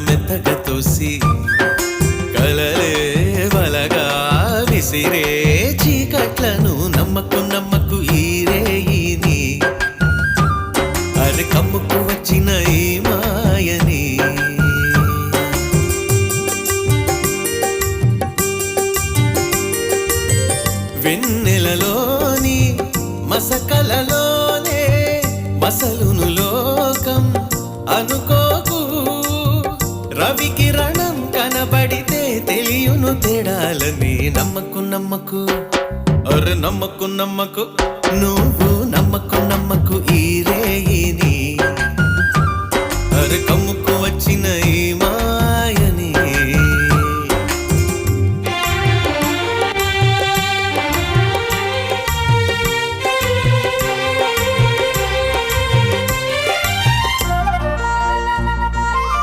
మెత్తగా తోసి కలలే వలగా విసిరే చీకట్లను నమ్మకు నమ్మకు ఈరేయిని అరే కమ్ముకు వచ్చిన ఈ మాయని వెన్నెలలోని మసకలలోనే మసలును లోకం అనుకోకు రవి కిరణం కనబడితే తెలియును తేడాలని నమ్మకు నమ్మకు అరే నమ్మకు నమ్మకు నువ్వు నమ్మకు నమ్మకు ఈ రేయిని అరే